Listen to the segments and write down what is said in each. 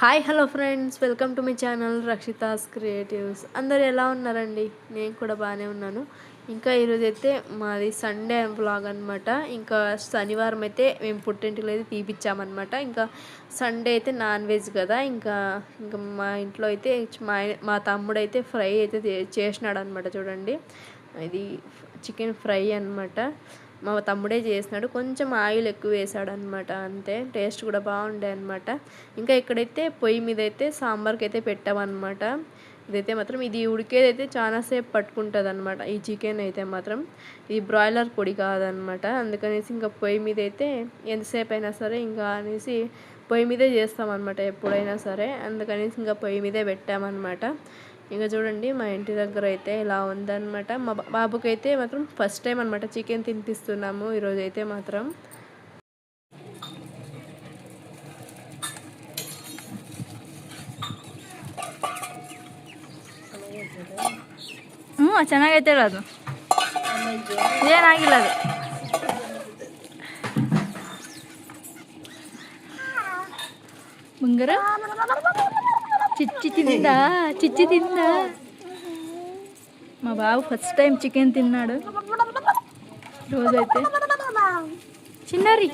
Hi hello friends, welcome to my channel Rakshita's creatives. అందరు ఎలా ఉన్నారండి? నేను కూడా బాగానే ఉన్నాను. ఇంకా ఈరోజైతే మాది సండే వ్లాగ్ అనమాట. ఇంకా శనివారం అయితే మేము పుట్టింటిలో అయితే తీపిచ్చామన్నమాట. ఇంకా సండే అయితే నాన్ వెజ్ కదా, ఇంకా ఇంకా మా ఇంట్లో అయితే మా తమ్ముడైతే ఫ్రై అయితే చేసినాడు అనమాట. చూడండి, ఇది చికెన్ ఫ్రై అనమాట. మా తమ్ముడే చేసినాడు. కొంచెం ఆయిల్ ఎక్కువ వేసాడు అనమాట, అంతే. టేస్ట్ కూడా బాగుండే అనమాట. ఇంకా ఇక్కడైతే పొయ్యి మీద అయితే సాంబార్కి అయితే పెట్టామన్నమాట. ఇదైతే మాత్రం ఇది ఉడికేదైతే చాలాసేపు పట్టుకుంటుంది అనమాట. ఈ చికెన్ అయితే మాత్రం ఇది బ్రాయిలర్ పొడి కాదనమాట. అందుకనేసి ఇంకా పొయ్యి మీద అయితే ఎంతసేపు అయినా సరే ఇంకా అనేసి పొయ్యి మీదే చేస్తామన్నమాట ఎప్పుడైనా సరే. అందుకనేసి ఇంకా పొయ్యి మీదే పెట్టామన్నమాట. ఇంకా చూడండి, మా ఇంటి దగ్గర అయితే ఇలా ఉందన్నమాట. మా బాబుకి అయితే మాత్రం ఫస్ట్ టైం అనమాట చికెన్ తినిపిస్తున్నాము ఈరోజు అయితే మాత్రం. ಚೆನ್ನಾಗೈತೆ ಅದು ಏನಾಗಿಲ್ಲ ಅದು. ಬಂಗಾರ చిచ్చి తిందా. మా బాబు ఫస్ట్ టైం చికెన్ తిన్నాడు రోజైతే. చిన్నారి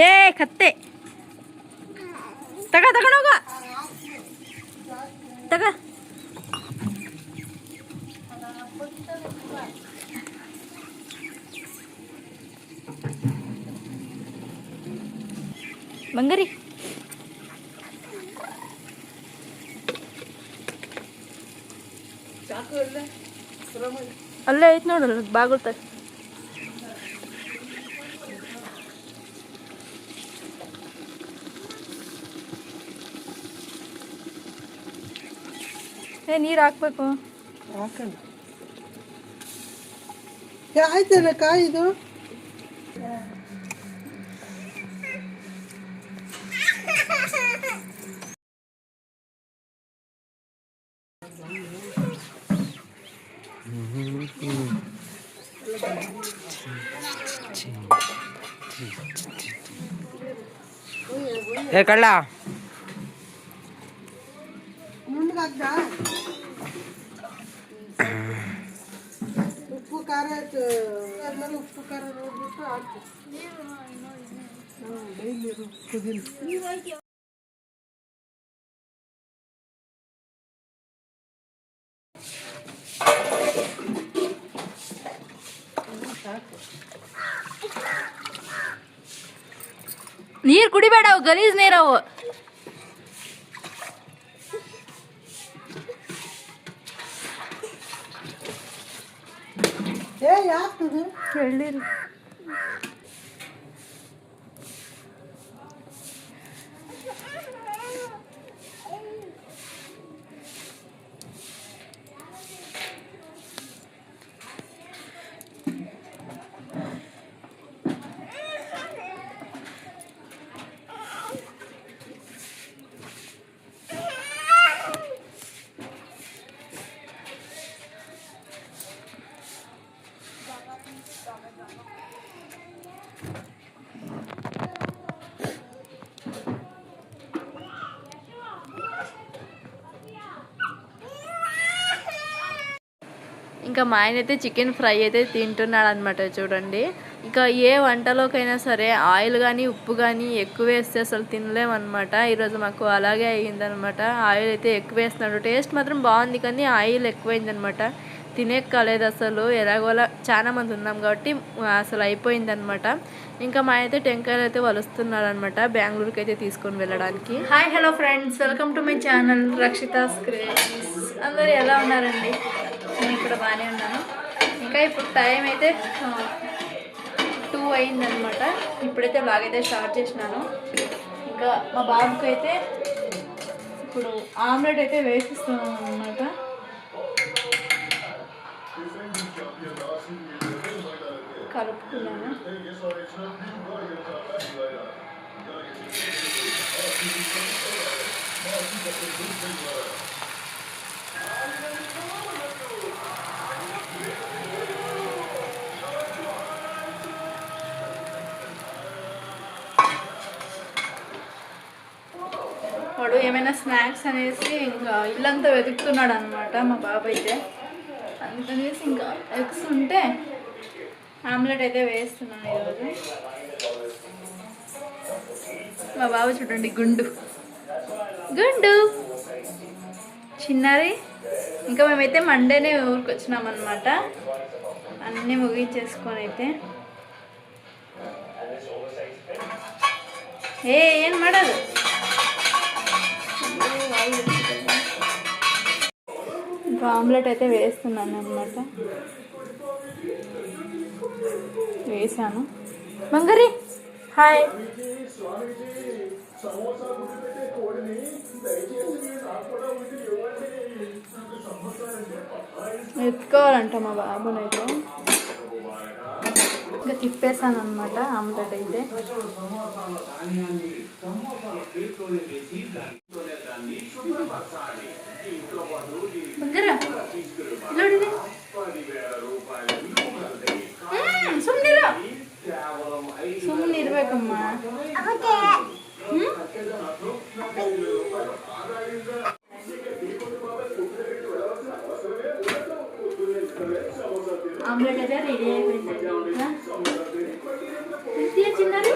ఏ ಕತ್ತೆ ತಗೊಂಡೋಗ ತಗ. ಬಂಗಾರಿ ಅಲ್ಲೇ ಐತೆ ನೋಡಲ್ಲ ಬಾಗುಳ್ತಾರೆ. ನೀರು ಹಾಕ್ಬೇಕು. ಹಾಕಂಡ ಆಯ್ತೇನ ಕಾಯಿದು. ఏ కళ్ళ ముందుగా ಉಪ್ಪು ಖಾರ ಆದ್ಮೇಲೆ ಉಪ್ಪು ಖಾರ ನೋಡ್ಬಿಟ್ಟು ಹಾಕಿ ಡೈಲಿ ಕುದಿಲಿ. ನೀರು ಕುಡಿಬೇಡ, ಅವು ಗಲೀಜ್ ನೀರವು. ಯಾಕದು ಹೇಳಿರಿ. ఇంకా మా ఆయన అయితే చికెన్ ఫ్రై అయితే తింటున్నాడు అనమాట. చూడండి, ఇంకా ఏ వంటలోకైనా సరే ఆయిల్ కానీ ఉప్పు కానీ ఎక్కువ వేస్తే అసలు తినలేమన్నమాట. ఈరోజు మాకు అలాగే అయ్యిందనమాట. ఆయిల్ అయితే ఎక్కువ వేస్తున్నాడు. టేస్ట్ మాత్రం బాగుంది కానీ ఆయిల్ ఎక్కువైందనమాట. తినేక్కలేదు అసలు. ఎలాగోలా చాలా మంది ఉన్నాం కాబట్టి అసలు అయిపోయిందనమాట. ఇంకా మా అయితే టెంకాయలు అయితే వలుస్తున్నాడు అనమాట, బెంగళూరుకి అయితే తీసుకొని వెళ్ళడానికి. Hi hello friends, welcome to my channel Rakshita's creatives. అందరూ ఎలా ఉన్నారండి? నేను ఇక్కడ బాగానే ఉన్నాను. ఇంకా ఇప్పుడు టైం అయితే 2 అయిందనమాట. ఇప్పుడైతే బ్లాగ్ అయితే స్టార్ట్ చేసినాను. ఇంకా మా బాబుకి అయితే ఇప్పుడు ఆమ్లెట్ అయితే వేసిస్తున్నాను అనమాట. కలుపుకున్నాను. స్నాక్స్ అనేసి ఇంకా ఇల్లంతా వెతుకుతున్నాడు అనమాట మా బాబు అయితే. అందుకనేసి ఇంకా ఎగ్స్ ఉంటే ఆమ్లెట్ అయితే వేస్తున్నాను ఈరోజు. మా బాబు చూడండి గుండు గుండు చిన్నది. ఇంకా మేమైతే మండేనే ఊరికి వచ్చినామన్నమాట. అన్నీ ముగించేసుకొని అయితే ఏం ಮಾಡದು ఇంకా ఆమ్లెట్ అయితే వేస్తున్నాను అనమాట. వేసాను. మంగరి హాయ్. ఎత్తుకోవాలంట మా బాబునైతే. ఇంకా తిప్పేసాను అనమాట ఆమ్లెట్ అయితే. ಸುಮ್ಮನೆ ಇರ್ಬೇಕಮ್ಮ. ఆమ్లెట్ అయితే రెడీ అయిపోయింది. చిన్నది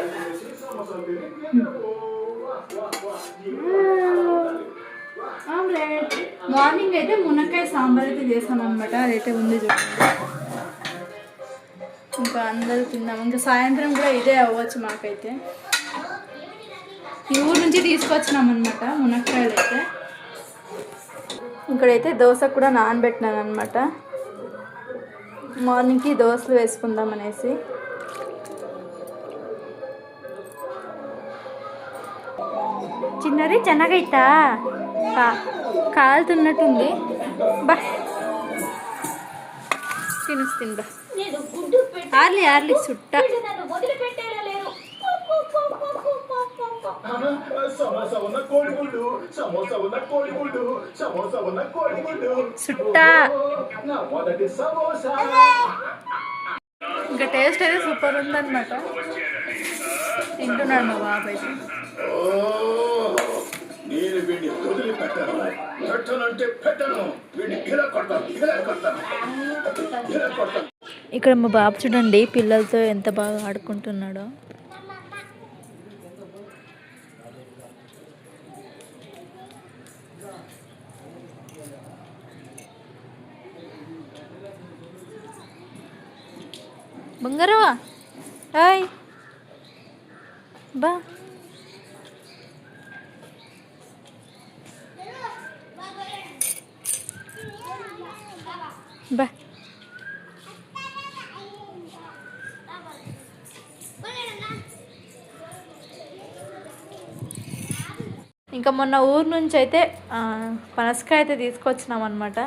ఆమ్లెట్. మార్నింగ్ అయితే మునక్కాయ సాంబార్ అయితే చేశాను అనమాట. అదైతే ఉంది చూడండి. ఇంకా అందరూ తిన్నాము. ఇంకా సాయంత్రం కూడా ఇదే అవ్వచ్చు మాకైతే. ఈ ఊరు నుంచి తీసుకొచ్చినాం అనమాట మునక్కాయలు అయితే. ఇక్కడైతే దోశ కూడా నానబెట్టినాను అనమాట. మార్నింగ్కి దోశలు వేసుకుందాం అనేసి. చిన్నది చెన్నగైతా కాలుతున్నట్టుంది. బా తినిస్తుందా ఆర్లీ ఆర్లీ సుట్ట. సుట్ట ఇంకా టేస్ట్ అయితే సూపర్ ఉందన్నమాట. తింటున్నాడు మా బాబు అయితే. నేను వీడిని వదిలిపెట్టాను. పెట్టనంటే పెట్టను. వీడిని ఇలా కొడతాను, ఇలా కొడతాను, ఇలా కొడతాను. ఇక్కడ మా బాబు చూడండి పిల్లలతో ఎంత బాగా ఆడుకుంటున్నాడో. బంగారవా హాయ్ బా. బా ఇంకా మొన్న ఊరు నుంచి అయితే పనసకాయ అయితే తీసుకొచ్చినాం అనమాట.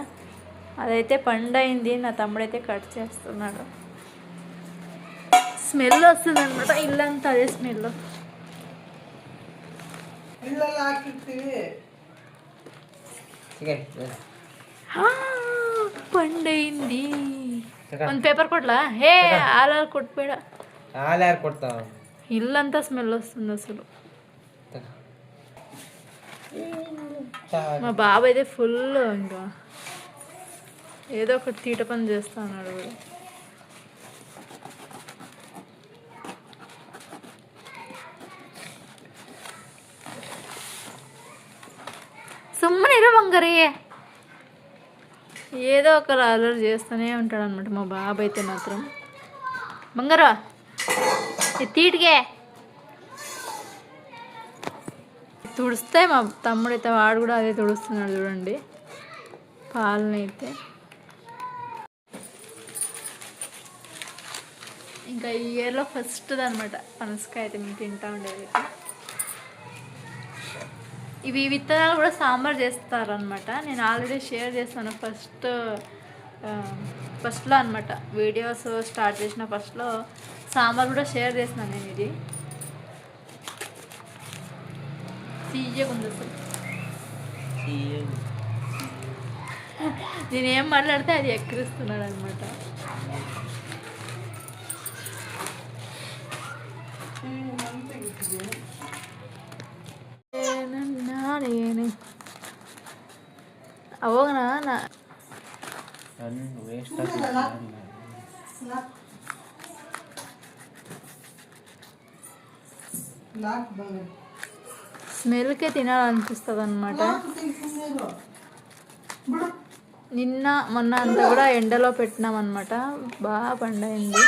అదైతే పండైంది. నా తమ్ముడైతే కట్ చేస్తున్నాడు. స్మెల్ వస్తుంది అనమాట. ఇల్లంతా అదే స్మెల్. పండైంది. ಒಂದು పేపర్ కొట్లా హే ఆలాలు కొట్టిపోయాడ. ఆలారు కొడతా. ఇల్లంతా స్మెల్ వస్తుంది అసలు. మా బాబు అయితే ఫుల్ ఇంకా ఏదో ఒకటి తీట పని చేస్తా అన్నాడు కూడా. సుమ్మనే ఇరు బంగారి. ఏదో ఒక అలర్ట్ చేస్తూనే ఉంటాడు అనమాట మా బాబు అయితే మాత్రం. బంగారా తీటికే తుడిస్తే మా తమ్ముడైతే వాడు కూడా అదే తుడుస్తున్నాడు చూడండి పాలనైతే. ఇంకా ఈ ఇయర్లో ఫస్ట్ అనమాట పనసకాయ అయితే మేము తింటా ఉండేది. ఇవి విత్తనాలు కూడా సాంబార్ చేస్తారనమాట. నేను ఆల్రెడీ షేర్ చేస్తాను ఫస్ట్లో అనమాట. వీడియోస్ స్టార్ట్ చేసిన ఫస్ట్లో సాంబార్ కూడా షేర్ చేస్తున్నాను నేను. ఇది తీయగా ఉంది అసలు. నేనేం మాట్లాడితే అది ఎక్కిరిస్తున్నాడు అనమాట. నేను అవోగనా నా వేస్ట్ లాక్ బంగారు స్మెల్కే తినాలనిపిస్తుంది అనమాట. నిన్న మొన్న అంతా కూడా ఎండలో పెట్టినాం అనమాట. బాగా పండైంది.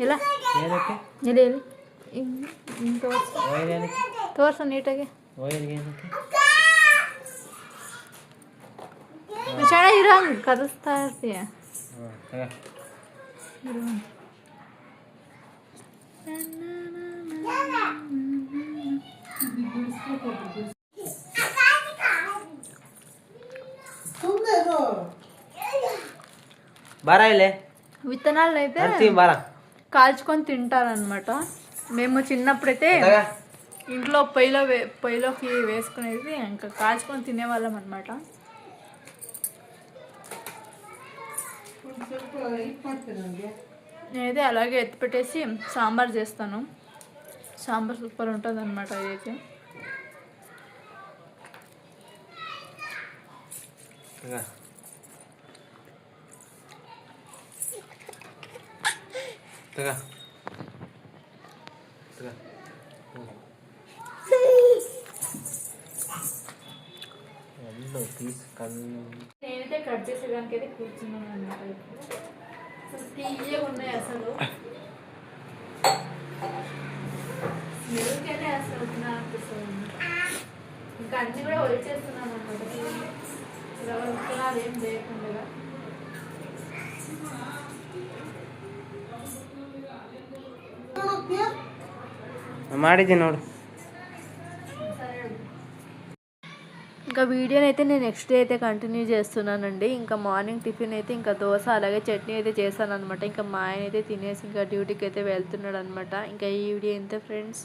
ఇలా ఇలా ತೋರ್ಸು ನೀಟಾಗಿ. ಚೆನ್ನಾಗಿ ಇರಂಗ್ ಕಲಿಸ್ತಾ ಇರ್ತೀಯ. బారా ఇల్లే విత్తనాలు అయితే బారా కాల్చుకొని తింటారనమాట. మేము చిన్నప్పుడైతే ఇంట్లో పొయ్యిలోకి వేసుకునేది ఇంకా కాల్చుకొని తినేవాళ్ళం అనమాట. నేనైతే అలాగే ఎత్తి పెట్టేసి సాంబార్ చేస్తాను. సాంబార్ సూపర్ ఉంటుంది అనమాట. ఇదైతే నేనైతే కట్ చేసేదానికి అయితే కూర్చున్నాను అనమాట. అసలు తీయగా ఉన్నాయి. అసలు స్మెల్కైతే అసలు అనిపిస్తుంది. ఇంకా అన్నీ కూడా వచ్చేస్తున్నాను అనమాట. విత్తనాలు ఏం లేకుండా ಮಾಡಿದ್ದೆ ನೋಡು. ఇంకా వీడియోని అయితే నేను నెక్స్ట్ డే అయితే కంటిన్యూ చేస్తున్నానండి. ఇంకా మార్నింగ్ టిఫిన్ అయితే ఇంకా దోశ అలాగే చట్నీ అయితే చేశాను అనమాట. ఇంకా మా ఆయన అయితే తినేసి ఇంకా డ్యూటీకి అయితే వెళ్తున్నాడు అనమాట. ఇంకా ఈ వీడియో ఇంతే ఫ్రెండ్స్.